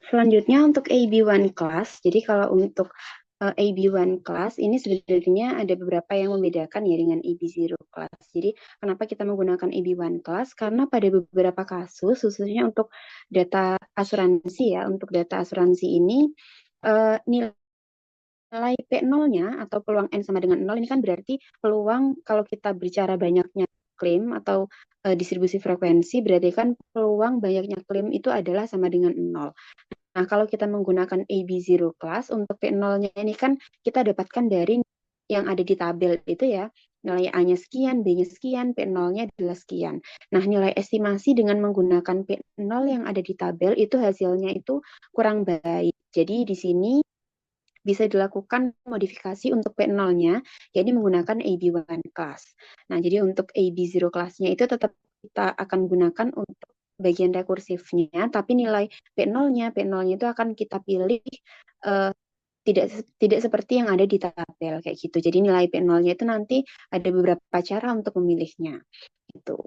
Selanjutnya untuk AB1 class. Jadi kalau untuk AB1 class ini sebenarnya ada beberapa yang membedakan ya dengan AB0 class. Jadi kenapa kita menggunakan AB1 class? Karena pada beberapa kasus, khususnya untuk data asuransi ya, untuk data asuransi ini nilai P0-nya atau peluang N sama dengan 0 ini kan berarti peluang kalau kita bicara banyaknya klaim atau distribusi frekuensi berarti kan peluang banyaknya klaim itu adalah sama dengan 0. Nah, kalau kita menggunakan AB0 class untuk P0-nya ini kan kita dapatkan dari yang ada di tabel itu ya. Nilai A-nya sekian, B-nya sekian, P0-nya adalah sekian. Nah, nilai estimasi dengan menggunakan P0 yang ada di tabel itu hasilnya itu kurang baik. Jadi di sini bisa dilakukan modifikasi untuk P0-nya, jadi menggunakan AB1 class. Nah, jadi untuk AB0 class-nya itu tetap kita akan gunakan untuk bagian rekursifnya, tapi nilai P0-nya itu akan kita pilih uh, tidak tidak seperti yang ada di tabel kayak gitu. Jadi nilai P0-nya itu nanti ada beberapa cara untuk memilihnya. Gitu.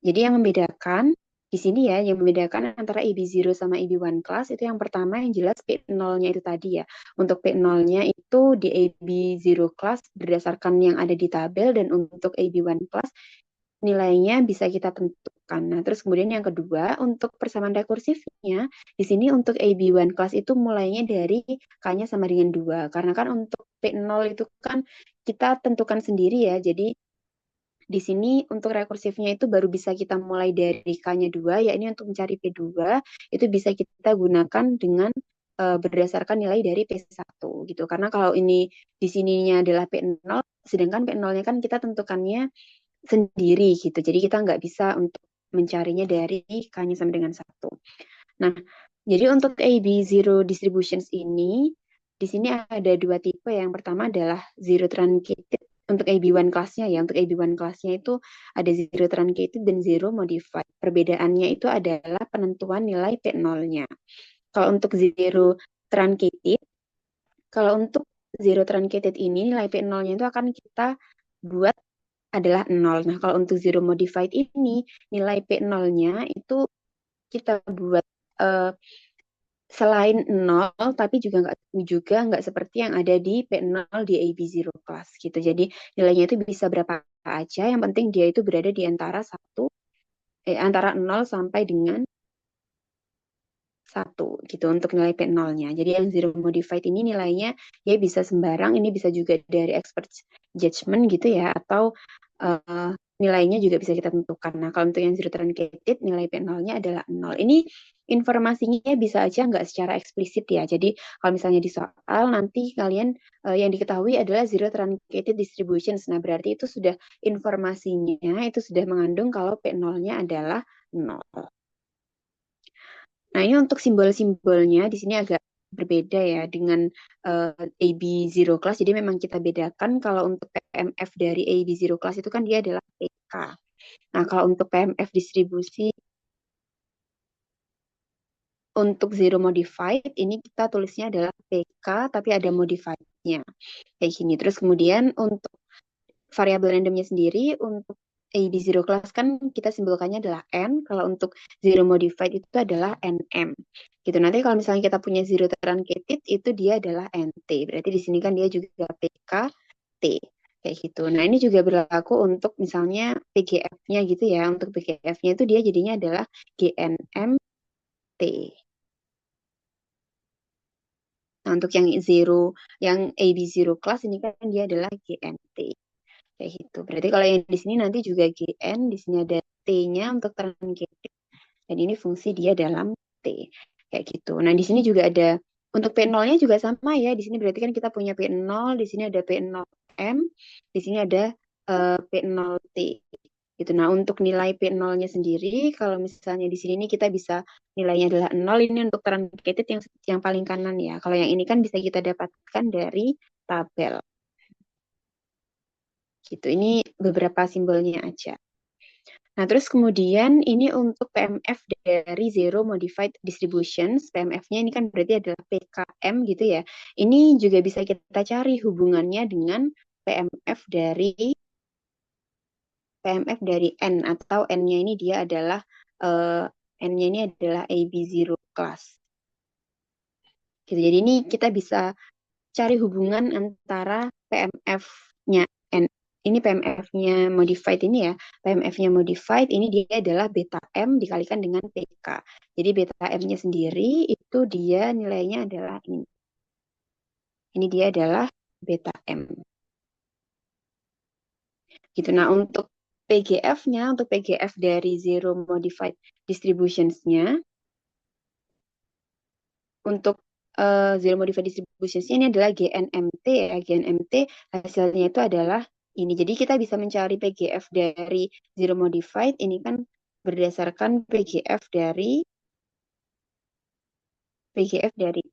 Jadi yang membedakan di sini ya, yang membedakan antara EB0 sama EB1 class itu yang pertama yang jelas P0-nya itu tadi ya. Untuk P0-nya itu di EB0 class berdasarkan yang ada di tabel dan untuk EB1 class nilainya bisa kita tentukan. Nah, terus kemudian yang kedua untuk persamaan rekursifnya, di sini untuk EB1 class itu mulainya dari K-nya sama dengan 2. Karena kan untuk P0 itu kan kita tentukan sendiri ya. Jadi di sini untuk rekursifnya itu baru bisa kita mulai dari K-nya 2, ya ini untuk mencari P2, itu bisa kita gunakan dengan berdasarkan nilai dari P1 gitu. Karena kalau ini di sininya adalah P0, sedangkan P0-nya kan kita tentukannya sendiri gitu. Jadi kita nggak bisa untuk mencarinya dari K-nya sama dengan 1. Nah, jadi untuk AB zero distributions ini, di sini ada dua tipe. Yang pertama adalah zero truncated untuk AB1 kelasnya ya. Untuk AB1 kelasnya itu ada zero truncated dan zero modified. Perbedaannya itu adalah penentuan nilai P0-nya. Kalau untuk zero truncated, kalau untuk zero truncated ini nilai P0-nya itu akan kita buat adalah 0. Nah, kalau untuk zero modified ini nilai P0-nya itu kita buat eh, selain 0 tapi juga nggak seperti yang ada di P0 di AB0 class gitu. Jadi nilainya itu bisa berapa aja, yang penting dia itu berada di antara 0 sampai dengan 1 gitu untuk nilai P0-nya. Jadi yang zero modified ini nilainya ya bisa sembarang, ini bisa juga dari expert judgment gitu ya, atau eh, nilainya juga bisa kita tentukan. Nah, kalau untuk yang zero truncated nilai P0-nya adalah 0. Ini informasinya bisa aja nggak secara eksplisit ya. Jadi kalau misalnya di soal nanti kalian yang diketahui adalah zero truncated distributions. Nah, berarti itu sudah informasinya itu sudah mengandung kalau P0-nya adalah 0. Nah, ini untuk simbol-simbolnya di sini agak berbeda ya dengan AB Zero Class. Jadi memang kita bedakan kalau untuk PMF dari AB Zero Class itu kan dia adalah PK. Nah, kalau untuk PMF distribusi untuk Zero Modified ini kita tulisnya adalah PK tapi ada modified-nya. Kayak gini. Terus kemudian untuk variabel randomnya sendiri untuk AB zero class kan kita simbolkannya adalah N, kalau untuk zero modified itu adalah NM. Gitu. Nanti kalau misalnya kita punya zero truncated itu dia adalah NT. Berarti di sini kan dia juga PKT. Kayak gitu. Nah, ini juga berlaku untuk misalnya PGF-nya gitu ya. Untuk PGF-nya itu dia jadinya adalah GNMT. Nah, untuk yang yang AB zero class ini kan dia adalah GNT. Kayak gitu. Berarti kalau yang di sini nanti juga GN, di sini ada T-nya untuk truncated. Dan ini fungsi dia dalam T. Kayak gitu. Nah, di sini juga ada, untuk P0-nya juga sama ya. Di sini berarti kan kita punya P0, di sini ada P0M, di sini ada P0T. Gitu. Nah, untuk nilai P0-nya sendiri, kalau misalnya di sini nih kita bisa nilainya adalah 0, ini untuk truncated yang paling kanan ya. Kalau yang ini kan bisa kita dapatkan dari tabel. Gitu. Ini beberapa simbolnya aja. Nah, terus kemudian ini untuk PMF dari Zero Modified Distributions. PMF-nya ini kan berarti adalah PKM gitu ya. Ini juga bisa kita cari hubungannya dengan PMF dari PMF dari N, atau N-nya ini dia adalah N-nya ini adalah AB0 class. Gitu. Jadi ini kita bisa cari hubungan antara PMF-nya N. Ini PMF-nya modified ini ya. PMF-nya modified ini dia adalah beta M dikalikan dengan PK. Jadi beta M-nya sendiri itu dia nilainya adalah ini. Ini dia adalah beta M. Gitu. Nah, untuk PGF-nya, untuk PGF dari Zero Modified Distributions-nya, untuk Zero Modified Distributions ini adalah GNMT ya. GNMT hasilnya itu adalah ini. Jadi kita bisa mencari PGF dari Zero Modified ini kan berdasarkan PGF dari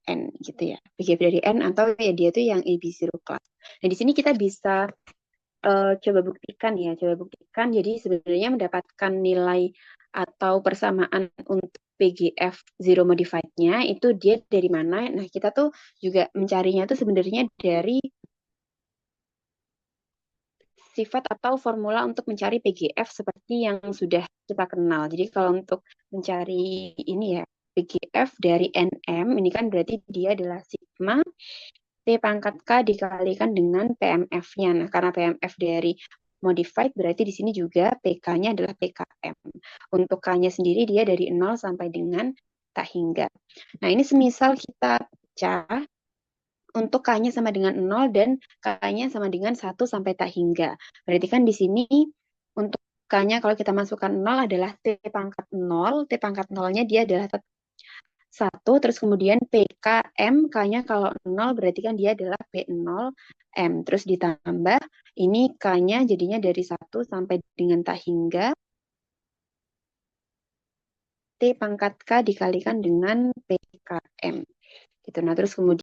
N gitu ya. PGF dari N atau ya dia itu yang AB0 class. Nah, di sini kita bisa coba buktikan ya, coba buktikan. Jadi sebenarnya mendapatkan nilai atau persamaan untuk PGF zero modified-nya itu dia dari mana? Nah, kita tuh juga mencarinya tuh sebenarnya dari sifat atau formula untuk mencari PGF seperti yang sudah kita kenal. Jadi kalau untuk mencari ini ya, PGF dari NM, ini kan berarti dia adalah sigma T pangkat K dikalikan dengan PMF-nya. Nah, karena PMF dari modified berarti di sini juga PK-nya adalah PKM. Untuk K-nya sendiri dia dari 0 sampai dengan tak hingga. Nah, ini semisal kita pecah untuk K-nya sama dengan 0 dan K-nya sama dengan 1 sampai tak hingga. Berarti kan di sini untuk K-nya kalau kita masukkan 0 adalah T pangkat 0. T pangkat 0-nya dia adalah 1, terus kemudian PKM, K-nya kalau 0 berarti kan dia adalah P0M. Terus ditambah, ini K-nya jadinya dari 1 sampai dengan tak hingga T pangkat K dikalikan dengan PKM. Gitu. Nah, terus kemudian